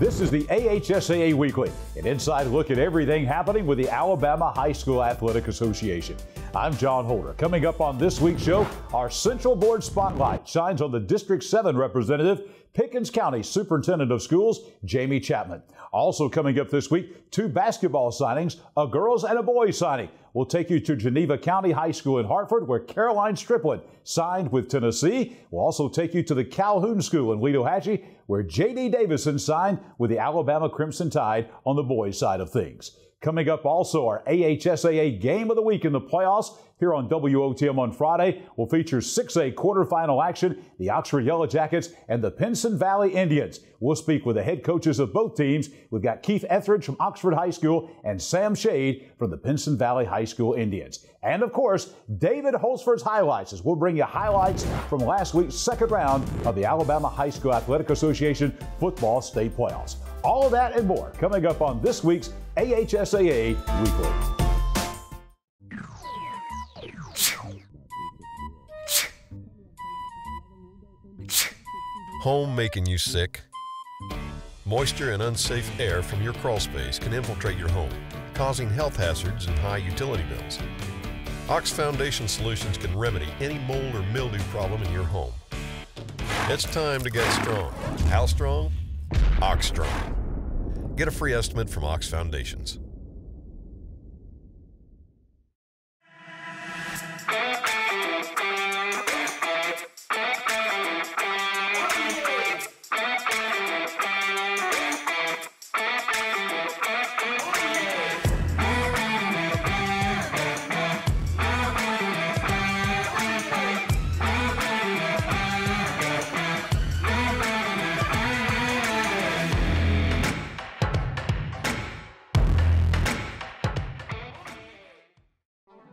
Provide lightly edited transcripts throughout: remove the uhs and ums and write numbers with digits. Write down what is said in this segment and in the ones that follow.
This is the AHSAA Weekly, an inside look at everything happening with the Alabama High School Athletic Association. I'm John Holder. Coming up on this week's show, our Central Board Spotlight shines on the District 7 representative, Pickens County Superintendent of Schools, Jamie Chapman. Also coming up this week, 2 basketball signings, a girls and a boys signing. We'll take you to Geneva County High School in Hartford, where Caroline Striplin signed with Tennessee. We'll also take you to the Calhoun School in Wedohatchee, where J.D. Davison signed with the Alabama Crimson Tide on the boys' side of things. Coming up also, our AHSAA Game of the Week in the playoffs here on WOTM on Friday will feature 6A quarterfinal action, the Oxford Yellow Jackets and the Pinson Valley Indians. We'll speak with the head coaches of both teams. We've got Keith Etheridge from Oxford High School and Sam Shade from the Pinson Valley High School Indians. And of course, David Holsford's highlights, as we'll bring you highlights from last week's second round of the Alabama High School Athletic Association football state playoffs. All of that and more coming up on this week's AHSAA Weekly. Home making you sick? Moisture and unsafe air from your crawl space can infiltrate your home, causing health hazards and high utility bills. Ox Foundation Solutions can remedy any mold or mildew problem in your home. It's time to get strong. How strong? Ox Strong. Get a free estimate from Ox Foundations.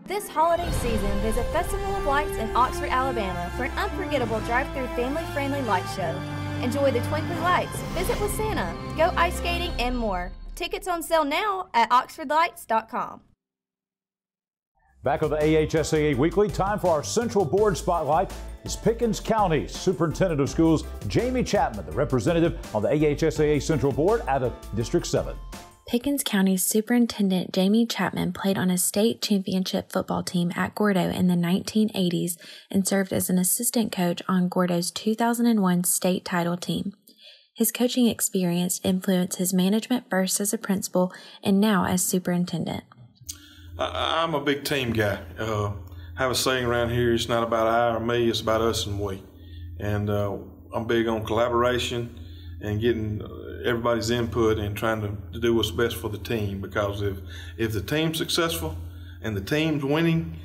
This holiday season, visit Festival of Lights in Oxford, Alabama for an unforgettable drive-through family-friendly light show. Enjoy the twinkling lights, visit with Santa, go ice skating, and more. Tickets on sale now at oxfordlights.com. Back on the AHSAA Weekly, time for our Central Board Spotlight. Is Pickens County Superintendent of Schools, Jamie Chapman, the representative on the AHSAA Central Board out of District 7. Pickens County Superintendent Jamie Chapman played on a state championship football team at Gordo in the 1980s and served as an assistant coach on Gordo's 2001 state title team. His coaching experience influenced his management first as a principal and now as superintendent. I'm a big team guy. I have a saying around here, it's not about I or me, it's about us and we. And I'm big on collaboration and getting everybody's input and trying to do what's best for the team, because if the team's successful and the team's winning,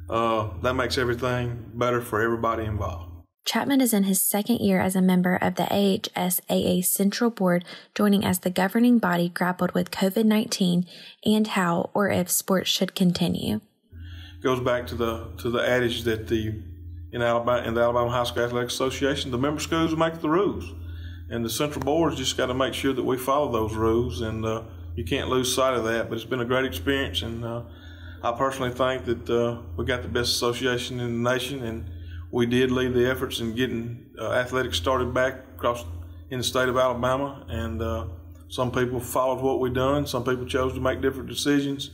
that makes everything better for everybody involved. Chapman is in his second year as a member of the AHSAA Central Board, joining as the governing body grappled with COVID-19 and how or if sports should continue. It goes back to the adage that in the Alabama High School Athletic Association, the member schools make the rules. And the Central Board's just got to make sure that we follow those rules, and you can't lose sight of that. But it's been a great experience, and I personally think that we got the best association in the nation, and we did lead the efforts in getting athletics started back across in the state of Alabama. And some people followed what we done. Some people chose to make different decisions.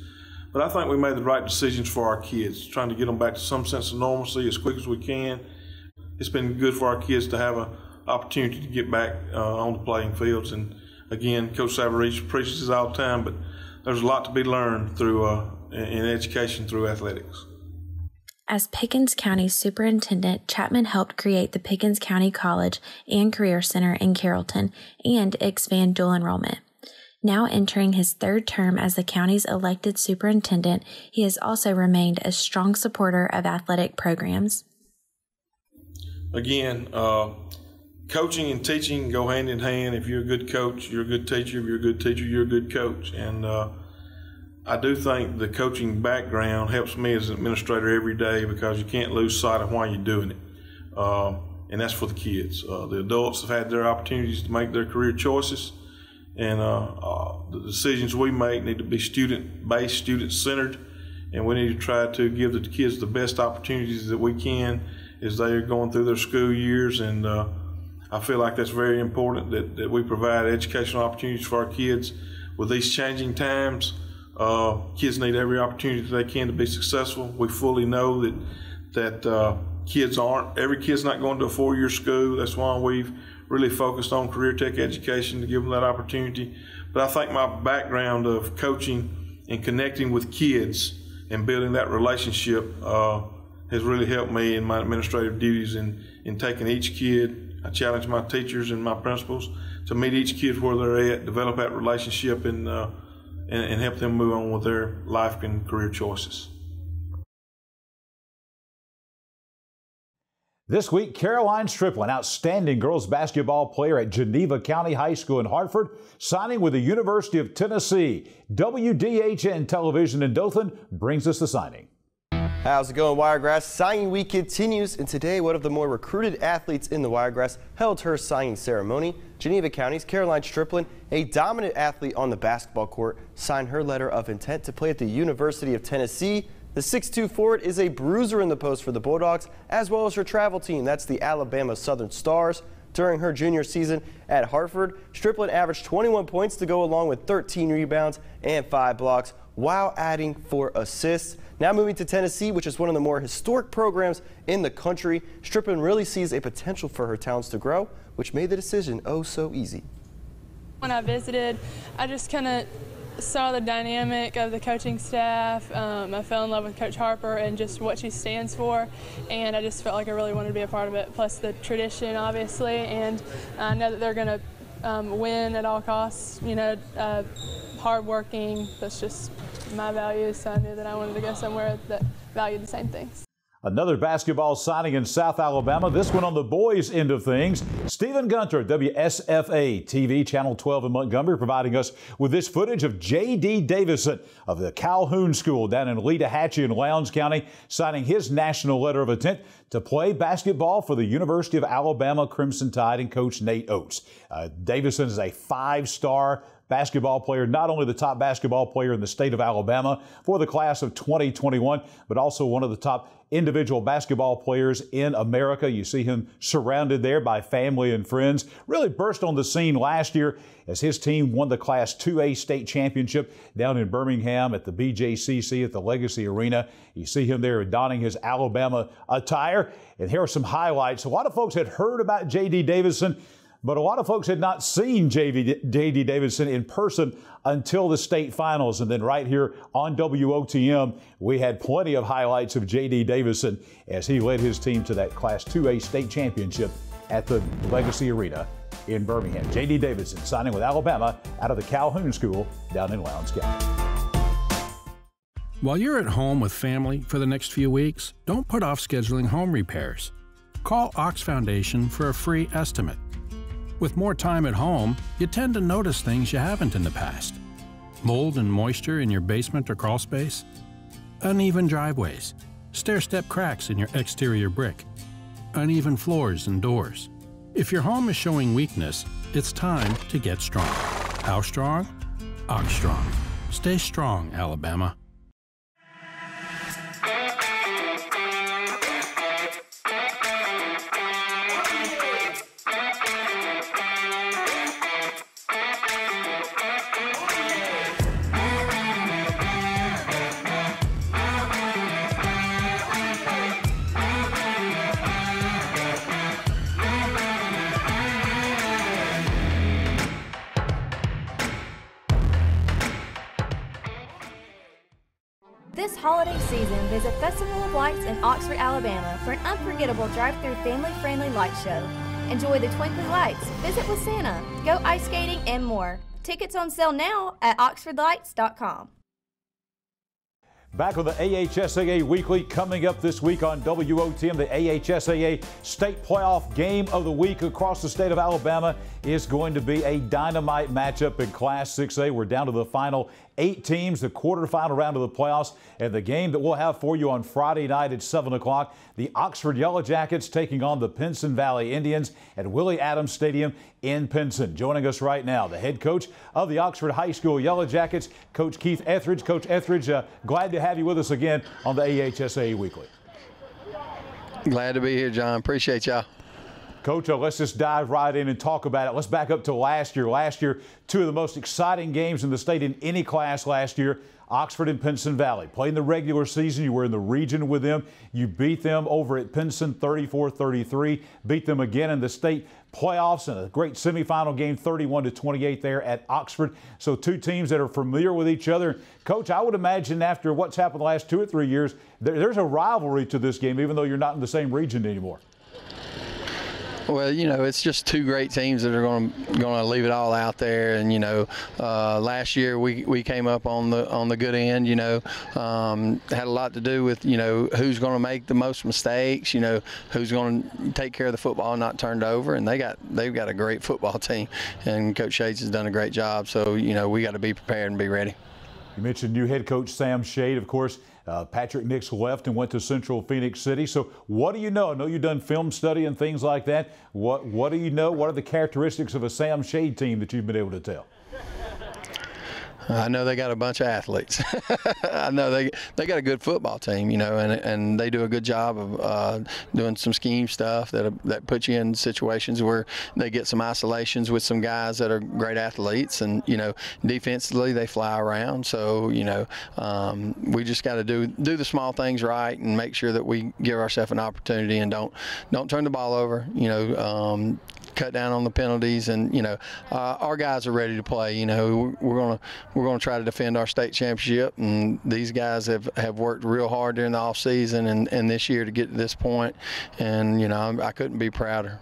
But I think we made the right decisions for our kids, trying to get them back to some sense of normalcy as quick as we can. It's been good for our kids to have an opportunity to get back on the playing fields. And again, Coach Savarese preaches this all the time, but there's a lot to be learned through in education through athletics. As Pickens County Superintendent, Chapman helped create the Pickens County College and Career Center in Carrollton and expand dual enrollment. Now entering his third term as the county's elected superintendent, he has also remained a strong supporter of athletic programs. Again, coaching and teaching go hand in hand. If you're a good coach, you're a good teacher. If you're a good teacher, you're a good coach. And I do think the coaching background helps me as an administrator every day, because you can't lose sight of why you're doing it. And that's for the kids. The adults have had their opportunities to make their career choices. And the decisions we make need to be student-based, student-centered. And we need to try to give the kids the best opportunities that we can as they are going through their school years. And I feel like that's very important that we provide educational opportunities for our kids. With these changing times, kids need every opportunity that they can to be successful. We fully know that every kid's not going to a 4-year school. That's why we've really focused on career tech education to give them that opportunity. But I think my background of coaching and connecting with kids and building that relationship has really helped me in my administrative duties in taking each kid. I challenge my teachers and my principals to meet each kid where they're at, develop that relationship, and help them move on with their life and career choices. This week, Caroline Strickland, outstanding girls basketball player at Geneva County High School in Hartford, signing with the University of Tennessee. WDHN Television in Dothan brings us the signing. How's it going, Wiregrass? Signing week continues, and today one of the more recruited athletes in the Wiregrass held her signing ceremony. Geneva County's Caroline Strickland, a dominant athlete on the basketball court, signed her letter of intent to play at the University of Tennessee. The 6'2" forward is a bruiser in the post for the Bulldogs, as well as her travel team. That's the Alabama Southern Stars. During her junior season at Hartford, Strickland averaged 21 points to go along with 13 rebounds and 5 blocks, while adding 4 assists. Now moving to Tennessee, which is one of the more historic programs in the country, Strickland really sees a potential for her talents to grow, which made the decision oh so easy. When I visited, I just kind of saw the dynamic of the coaching staff. I fell in love with Coach Harper and just what she stands for, and I just felt like I really wanted to be a part of it, plus the tradition, obviously, and I know that they're going to win at all costs, you know, hardworking. That's just my values, so I knew that I wanted to go somewhere that valued the same things. Another basketball signing in South Alabama, this one on the boys' end of things. Stephen Gunter, WSFA TV, Channel 12 in Montgomery, providing us with this footage of J.D. Davison of the Calhoun School down in Leetahachie in Lowndes County, signing his national letter of intent to play basketball for the University of Alabama Crimson Tide and Coach Nate Oates. Davison is a 5-star basketball player, not only the top basketball player in the state of Alabama for the class of 2021, but also one of the top individual basketball players in America. You see him surrounded there by family and friends. Really burst on the scene last year as his team won the Class 2A state championship down in Birmingham at the BJCC at the Legacy Arena. You see him there donning his Alabama attire. And here are some highlights. A lot of folks had heard about J.D. Davison, but a lot of folks had not seen J.D. Davison in person until the state finals. And then right here on WOTM, we had plenty of highlights of J.D. Davison as he led his team to that Class 2A state championship at the Legacy Arena in Birmingham. J.D. Davison signing with Alabama out of the Calhoun School down in Lowndes County. While you're at home with family for the next few weeks, don't put off scheduling home repairs. Call Ox Foundation for a free estimate. With more time at home, you tend to notice things you haven't in the past. Mold and moisture in your basement or crawl space, uneven driveways, stair-step cracks in your exterior brick, uneven floors and doors. If your home is showing weakness, it's time to get strong. How strong? Ox Strong. Stay strong, Alabama. This holiday season, visit Festival of Lights in Oxford, Alabama for an unforgettable drive-through family-friendly light show. Enjoy the twinkling lights, visit with Santa, go ice skating, and more. Tickets on sale now at oxfordlights.com. Back with the AHSAA Weekly coming up this week on WOTM. The AHSAA State Playoff Game of the Week across the state of Alabama is going to be a dynamite matchup in Class 6A. We're down to the final 8 teams, the quarterfinal round of the playoffs, and the game that we'll have for you on Friday night at 7 o'clock. The Oxford Yellow Jackets taking on the Pinson Valley Indians at Willie Adams Stadium in Pinson. Joining us right now, the head coach of the Oxford High School Yellow Jackets, Coach Keith Etheridge. Coach Etheridge, glad to have you with us again on the AHSAA Weekly. Glad to be here, John. Appreciate y'all. Coach, let's just dive right in and talk about it. Let's back up to last year. Last year, two of the most exciting games in the state in any class last year. Oxford and Pinson Valley. Played in the regular season. You were in the region with them. You beat them over at Pinson 34-33. Beat them again in the state playoffs in a great semifinal game, 31-28 there at Oxford. So two teams that are familiar with each other. Coach, I would imagine after what's happened the last 2 or 3 years, there's a rivalry to this game, even though you're not in the same region anymore. Well, you know, it's just two great teams that are going to leave it all out there. And you know, last year we came up on the good end. You know, had a lot to do with, you know, who's going to make the most mistakes. You know, who's going to take care of the football and not turn it over. And they've got a great football team, and Coach Shades has done a great job. So you know, we got to be prepared and be ready. You mentioned new head coach Sam Shade, of course. Patrick Nix left and went to Central Phoenix City. So what do you know? I know you've done film study and things like that. What do you know? What are the characteristics of a Sam Shade team that you've been able to tell? I know they got a bunch of athletes. I know they got a good football team, you know, and they do a good job of doing some scheme stuff that puts you in situations where they get some isolations with some guys that are great athletes, and you know, defensively they fly around. So you know, we just got to do the small things right and make sure that we give ourselves an opportunity and don't turn the ball over. You know. Cut down on the penalties, and you know, our guys are ready to play. You know, we're gonna try to defend our state championship, and these guys have worked real hard during the off season and this year to get to this point, and you know, I couldn't be prouder.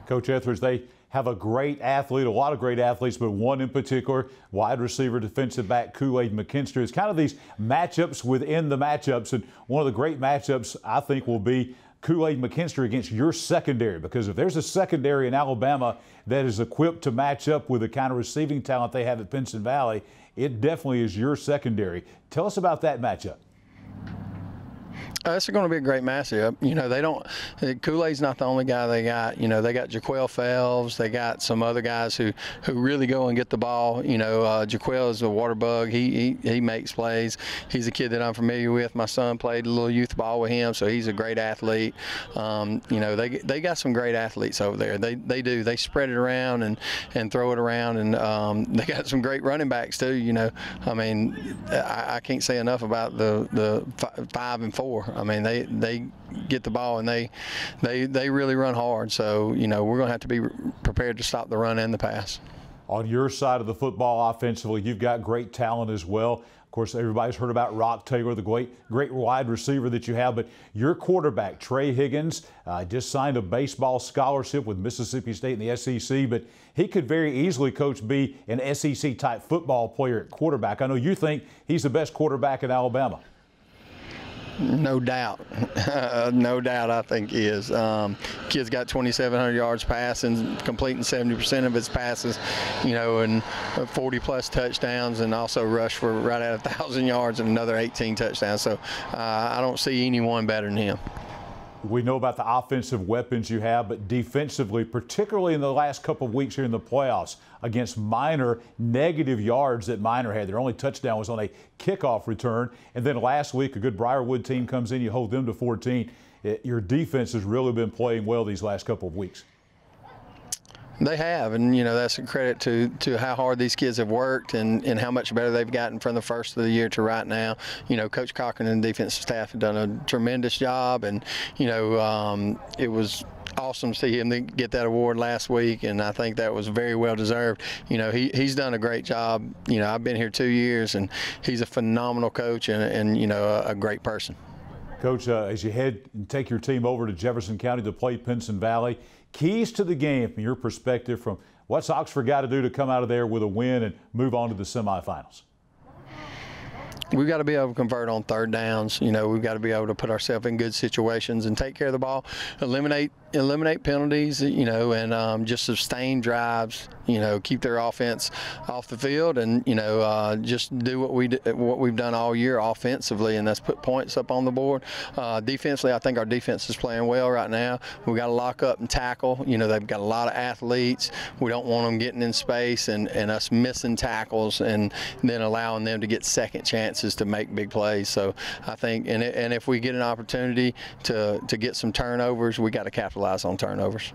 Coach Etheridge, they have a great athlete, a lot of great athletes, but one in particular, wide receiver, defensive back Kool-Aid McKinstry. It's kind of these matchups within the matchups, and one of the great matchups I think will be Kool-Aid McKinstry against your secondary, because if there's a secondary in Alabama that is equipped to match up with the kind of receiving talent they have at Pinson Valley, it definitely is your secondary. Tell us about that matchup. It's going to be a great matchup. You know, Kool-Aid's not the only guy they got. You know, they got Jaquel Phelps. They got some other guys who really go and get the ball. You know, Jaquel is a water bug. He makes plays. He's a kid that I'm familiar with. My son played a little youth ball with him, so he's a great athlete. You know, they got some great athletes over there. They do. They spread it around and throw it around, and they got some great running backs too. You know, I mean, I can't say enough about the 5 and 4. I mean, they get the ball and they really run hard. So, you know, we're going to have to be prepared to stop the run and the pass. On your side of the football offensively, you've got great talent as well. Of course, everybody's heard about Rock Taylor, the great wide receiver that you have. But your quarterback, Trey Higgins, just signed a baseball scholarship with Mississippi State in the SEC. But he could very easily, Coach, be an SEC-type football player at quarterback. I know you think he's the best quarterback in Alabama. No doubt. No doubt I think he is. Kid's got 2,700 yards passing, completing 70% of his passes, you know, and 40-plus touchdowns, and also rushed for right at 1,000 yards and another 18 touchdowns. So I don't see anyone better than him. We know about the offensive weapons you have, but defensively, particularly in the last couple of weeks here in the playoffs against Minor, negative yards that Minor had. Their only touchdown was on a kickoff return. And then last week, a good Briarwood team comes in, you hold them to 14. Your defense has really been playing well these last couple of weeks. They have, and you know, that's a credit to how hard these kids have worked and how much better they've gotten from the first of the year to right now. You know, Coach Cochran and the defensive staff have done a tremendous job, and you know, it was awesome to see him get that award last week, and I think that was very well deserved. You know, he's done a great job. You know, I've been here 2 years, and he's a phenomenal coach and you know, a great person. Coach, as you head and take your team over to Jefferson County to play Pinson Valley, keys to the game from your perspective, from what's Oxford got to do to come out of there with a win and move on to the semifinals? We've got to be able to convert on third downs. You know, we've got to be able to put ourselves in good situations and take care of the ball, eliminate penalties, you know, and just sustain drives, you know, keep their offense off the field, and you know, just do what we've done all year offensively, and that's put points up on the board. Defensively, I think our defense is playing well right now. We've got to lock up and tackle. You know, they've got a lot of athletes. We don't want them getting in space and us missing tackles and then allowing them to get second chances to make big plays. So I think, and if we get an opportunity to get some turnovers, we got to capitalize on turnovers.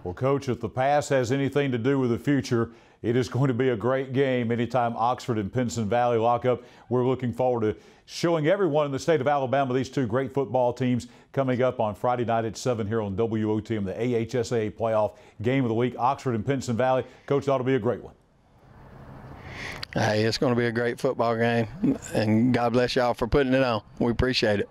Well, Coach, if the past has anything to do with the future, it is going to be a great game anytime Oxford and Pinson Valley lock up. We're looking forward to showing everyone in the state of Alabama these two great football teams coming up on Friday night at 7 here on WOTM, the AHSAA playoff game of the week, Oxford and Pinson Valley. Coach, it ought to be a great one. Hey, it's going to be a great football game, and God bless y'all for putting it on. We appreciate it.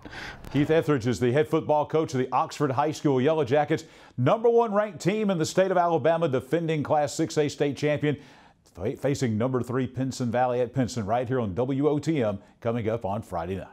Keith Etheridge is the head football coach of the Oxford High School Yellow Jackets, #1 ranked team in the state of Alabama, defending Class 6A state champion, facing #3 Pinson Valley at Pinson right here on WOTM coming up on Friday night.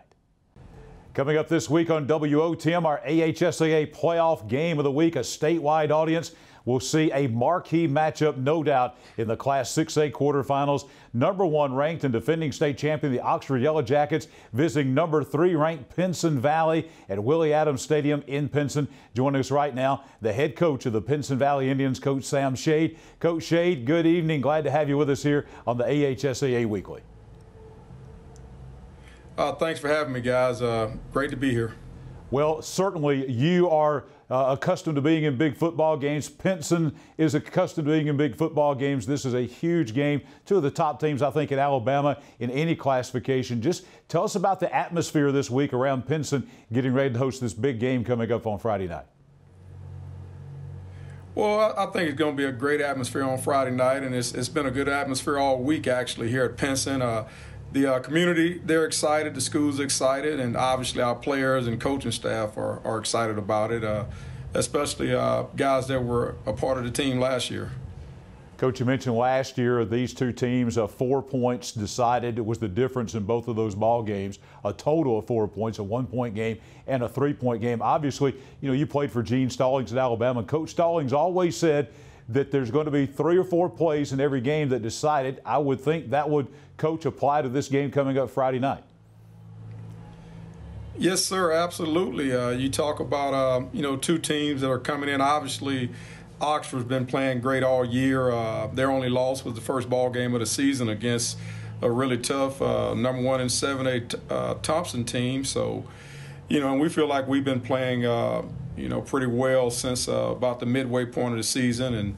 Coming up this week on WOTM, our AHSAA playoff game of the week, a statewide audience. We'll see a marquee matchup, no doubt, in the Class 6A quarterfinals. #1 ranked and defending state champion, the Oxford Yellow Jackets, visiting #3 ranked Pinson Valley at Willie Adams Stadium in Pinson. Joining us right now, the head coach of the Pinson Valley Indians, Coach Sam Shade. Coach Shade, good evening. Glad to have you with us here on the AHSAA Weekly. Thanks for having me, guys. Great to be here. Well, certainly you are accustomed to being in big football games. Pinson is accustomed to being in big football games. This is a huge game. Two of the top teams, I think, in Alabama in any classification. Just tell us about the atmosphere this week around Pinson getting ready to host this big game coming up on Friday night. Well, I think it's going to be a great atmosphere on Friday night, and it's been a good atmosphere all week, actually, here at Pinson. The community, they're excited, the school's excited, and obviously our players and coaching staff are excited about it, especially guys that were a part of the team last year. Coach, you mentioned last year these two teams, 4 points decided. It was the difference in both of those ball games, a total of 4 points, a 1-point game and a 3-point game. Obviously, you know, you played for Gene Stallings at Alabama. Coach Stallings always said that there's going to be 3 or 4 plays in every game that decided. I would think that would, Coach, apply to this game coming up Friday night. Yes, sir, absolutely. You talk about, you know, two teams that are coming in. Obviously, Oxford's been playing great all year. Their only loss was the first ball game of the season against a really tough #1 in 7A Thompson team. So, you know, and we feel like we've been playing, you know, pretty well since about the midway point of the season. And,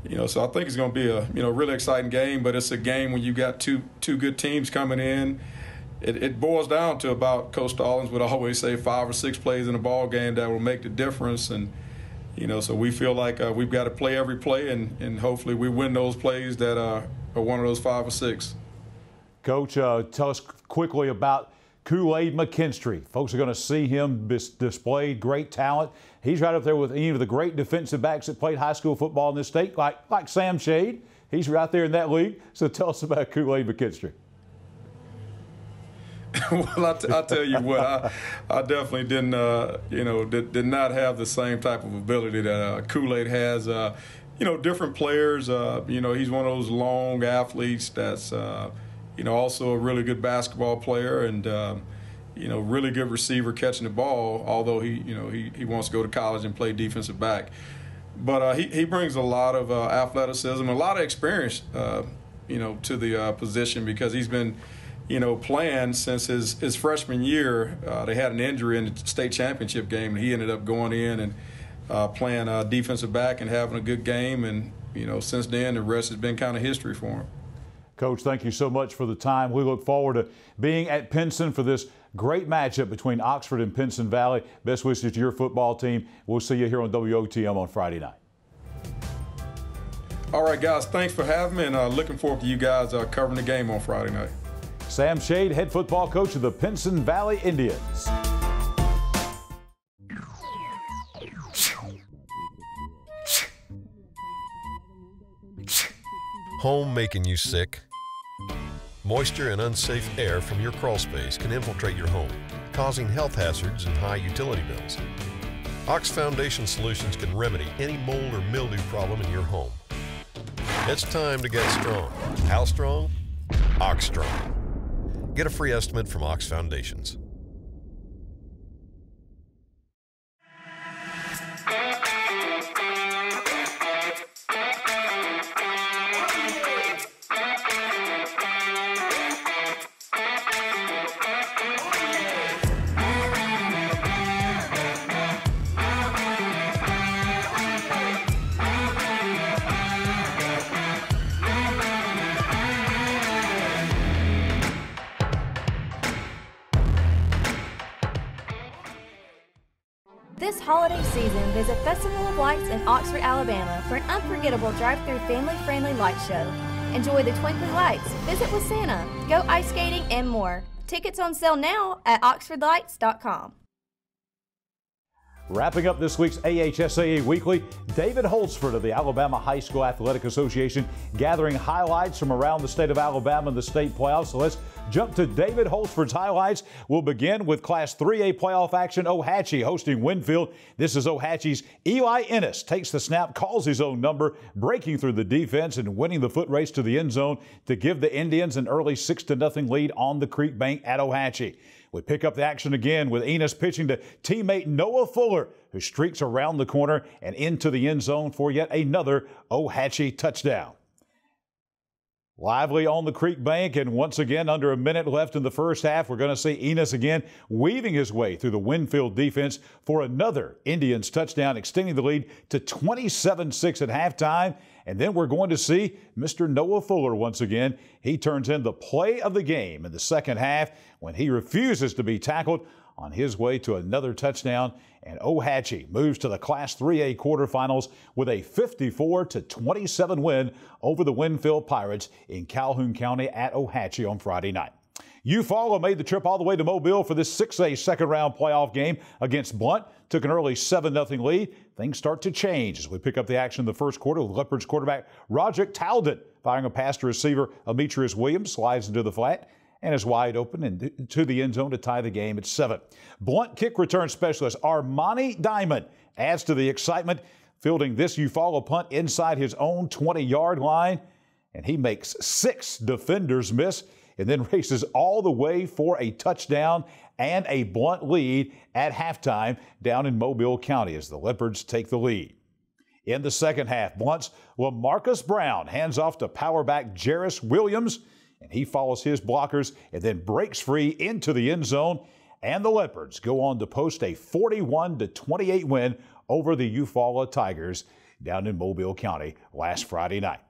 you know, so I think it's going to be a, you know, really exciting game, but it's a game when you got two good teams coming in. It boils down to about, Coach Stallings would always say, 5 or 6 plays in a ball game that will make the difference. And, you know, so we feel like we've got to play every play, and hopefully we win those plays that are one of those 5 or 6. Coach, tell us quickly about Kool-Aid McKinstry. Folks are going to see him display great talent. He's right up there with any of the great defensive backs that played high school football in this state, like Sam Shade. He's right there in that league. So tell us about Kool-Aid McKinstry. Well, I tell you what, I definitely didn't, you know, did not have the same type of ability that Kool-Aid has. You know, different players. You know, he's one of those long athletes that's, you know, also a really good basketball player, and you know, really good receiver catching the ball. Although he wants to go to college and play defensive back, but he brings a lot of athleticism, a lot of experience, you know, to the position, because he's been, you know, playing since his freshman year. They had an injury in the state championship game, and he ended up going in and playing defensive back and having a good game. And, you know, since then, the rest has been kind of history for him. Coach, thank you so much for the time. We look forward to being at Pinson for this great matchup between Oxford and Pinson Valley. Best wishes to your football team. We'll see you here on WOTM on Friday night. All right, guys, thanks for having me, and looking forward to you guys covering the game on Friday night. Sam Shade, head football coach of the Pinson Valley Indians. Home making you sick? Moisture and unsafe air from your crawl space can infiltrate your home, causing health hazards and high utility bills. Ox Foundation Solutions can remedy any mold or mildew problem in your home. It's time to get strong. How strong? Ox Strong. Get a free estimate from Ox Foundations. This holiday season, visit Festival of Lights in Oxford, Alabama for an unforgettable drive-through family-friendly light show. Enjoy the twinkling lights, visit with Santa, go ice skating, and more. Tickets on sale now at oxfordlights.com. Wrapping up this week's AHSAA Weekly, David Holtzford of the Alabama High School Athletic Association gathering highlights from around the state of Alabama in the state playoffs. So let's jump to David Holtzford's highlights. We'll begin with Class 3A playoff action. AHSAA hosting Winfield. This is AHSAA's Eli Ennis. Takes the snap, calls his own number, breaking through the defense and winning the foot race to the end zone to give the Indians an early 6-0 lead on the Creek Bank at AHSAA. We pick up the action again with Enos pitching to teammate Noah Fuller, who streaks around the corner and into the end zone for yet another AHSAA touchdown. Lively on the Creek Bank, and once again, under a minute left in the first half, we're going to see Enos again weaving his way through the Winfield defense for another Indians touchdown, extending the lead to 27-6 at halftime. And then we're going to see Mr. Noah Fuller once again. He turns in the play of the game in the second half when he refuses to be tackled on his way to another touchdown. And AHSAA moves to the Class 3A quarterfinals with a 54-27 win over the Winfield Pirates in Calhoun County at AHSAA on Friday night. Eufaula made the trip all the way to Mobile for this 6A second-round playoff game against Blunt. Took an early 7-0 lead. Things start to change as we pick up the action in the first quarter with Leopards quarterback Roderick Talden firing a pass to receiver Ametrius Williams, slides into the flat and is wide open and to the end zone to tie the game at 7. Blunt kick return specialist Armani Diamond adds to the excitement, fielding this Eufaula punt inside his own 20-yard line, and he makes 6 defenders miss and then races all the way for a touchdown and a Blunt lead at halftime down in Mobile County as the Leopards take the lead. In the second half, Blunt's LaMarcus Brown hands off to power back Jarris Williams, and he follows his blockers and then breaks free into the end zone, and the Leopards go on to post a 41-28 win over the Eufaula Tigers down in Mobile County last Friday night.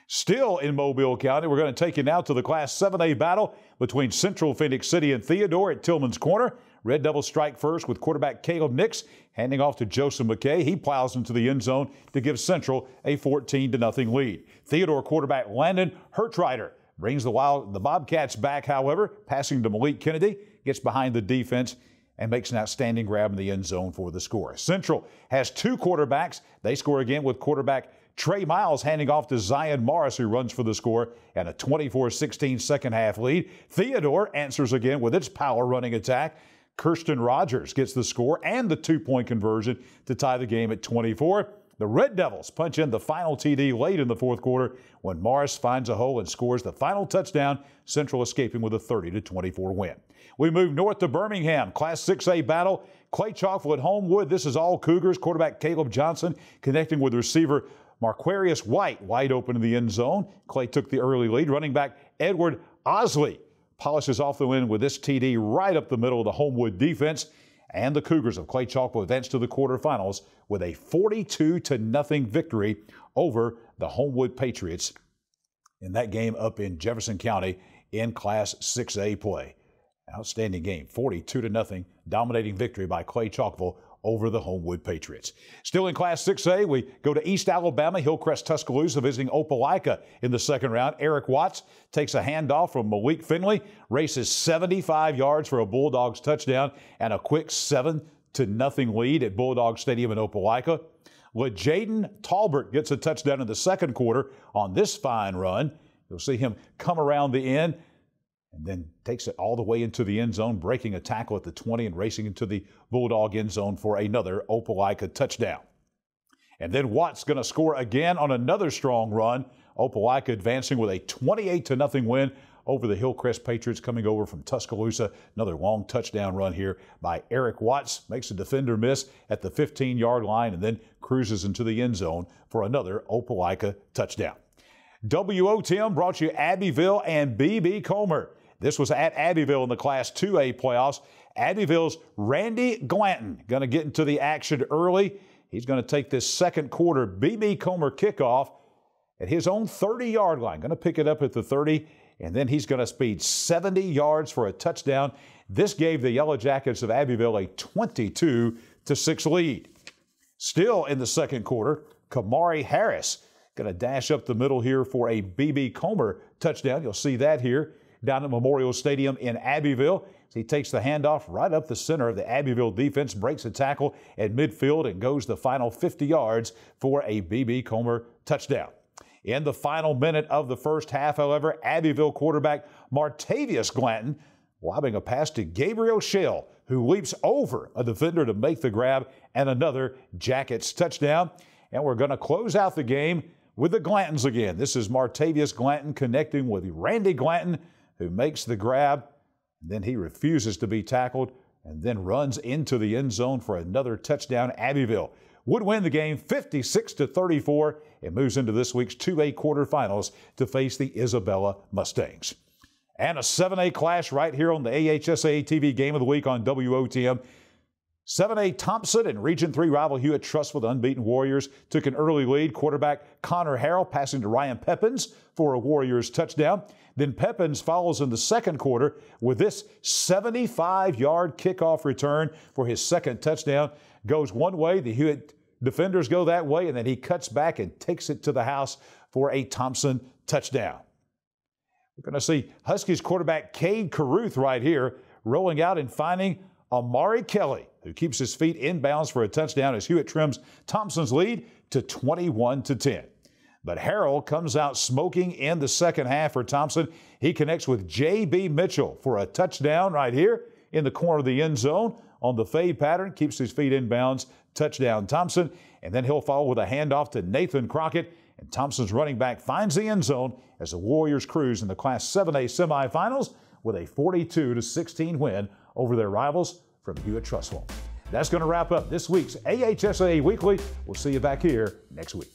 Still in Mobile County, we're going to take you now to the Class 7A battle between Central Phoenix City and Theodore at Tillman's Corner. Red Devils strike first with quarterback Caleb Nix handing off to Joseph McKay. He plows into the end zone to give Central a 14-0 lead. Theodore quarterback Landon Hertrider brings the Bobcats back, however, passing to Malik Kennedy, gets behind the defense and makes an outstanding grab in the end zone for the score. Central has 2 quarterbacks. They score again with quarterback Trey Miles handing off to Zion Morris, who runs for the score, and a 24-16 second-half lead. Theodore answers again with its power-running attack. Kirsten Rogers gets the score and the 2-point conversion to tie the game at 24. The Red Devils punch in the final TD late in the fourth quarter when Morris finds a hole and scores the final touchdown, Central escaping with a 30-24 win. We move north to Birmingham. Class 6A battle. Clay Chalkville at Homewood. This is all Cougars. Quarterback Caleb Johnson connecting with receiver Marquarius White wide open in the end zone. Clay took the early lead. Running back Edward Osley polishes off the win with this TD right up the middle of the Homewood defense. And the Cougars of Clay Chalkville advance to the quarterfinals with a 42-0 victory over the Homewood Patriots in that game up in Jefferson County in Class 6A play. Outstanding game, 42-0, dominating victory by Clay Chalkville over the Homewood Patriots. Still in Class 6A, we go to East Alabama. Hillcrest Tuscaloosa visiting Opelika in the second round. Eric Watts takes a handoff from Malik Finley, races 75 yards for a Bulldogs touchdown and a quick 7-0 lead at Bulldog Stadium in Opelika. LeJaden Talbert gets a touchdown in the second quarter on this fine run. You'll see him come around the end and then takes it all the way into the end zone, breaking a tackle at the 20 and racing into the Bulldog end zone for another Opelika touchdown. And then Watts going to score again on another strong run. Opelika advancing with a 28-0 win over the Hillcrest Patriots coming over from Tuscaloosa. Another long touchdown run here by Eric Watts. Makes a defender miss at the 15-yard line and then cruises into the end zone for another Opelika touchdown. WOTM brought you Abbeville and B.B. Comer. This was at Abbeville in the Class 2A playoffs. Abbeville's Randy Glanton going to get into the action early. He's going to take this second quarter B.B. Comer kickoff at his own 30-yard line. Going to pick it up at the 30, and then he's going to speed 70 yards for a touchdown. This gave the Yellow Jackets of Abbeville a 22-0 7-6 lead. Still in the second quarter, Kamari Harris going to dash up the middle here for a B.B. Comer touchdown. You'll see that here down at Memorial Stadium in Abbeville. He takes the handoff right up the center of the Abbeville defense, breaks a tackle at midfield, and goes the final 50 yards for a B.B. Comer touchdown. In the final minute of the first half, however, Abbeville quarterback Martavius Glanton lobbing a pass to Gabriel Shell, who leaps over a defender to make the grab, and another Jackets touchdown. And we're going to close out the game with the Glantons again. This is Martavius Glanton connecting with Randy Glanton, who makes the grab. Then he refuses to be tackled and then runs into the end zone for another touchdown. Abbeville would win the game 56-34 and moves into this week's 2A quarterfinals to face the Isabella Mustangs. And a 7A clash right here on the AHSAA TV Game of the Week on WOTM. 7A Thompson and Region 3 rival Hewitt-Trussville, the unbeaten Warriors, took an early lead. Quarterback Connor Harrell passing to Ryan Peppins for a Warriors touchdown. Then Peppins follows in the second quarter with this 75-yard kickoff return for his second touchdown. Goes one way, the Hewitt defenders go that way, and then he cuts back and takes it to the house for a Thompson touchdown. We're going to see Huskies quarterback Cade Carruth right here rolling out and finding Amari Kelly, who keeps his feet inbounds for a touchdown as Hewitt trims Thompson's lead to 21-10. But Harrell comes out smoking in the second half for Thompson. He connects with J.B. Mitchell for a touchdown right here in the corner of the end zone on the fade pattern, keeps his feet inbounds, touchdown Thompson. And then he'll follow with a handoff to Nathan Crockett. And Thompson's running back finds the end zone as the Warriors cruise in the Class 7A semifinals with a 42-16 win over their rivals from Hewitt-Trussville. That's going to wrap up this week's AHSAA Weekly. We'll see you back here next week.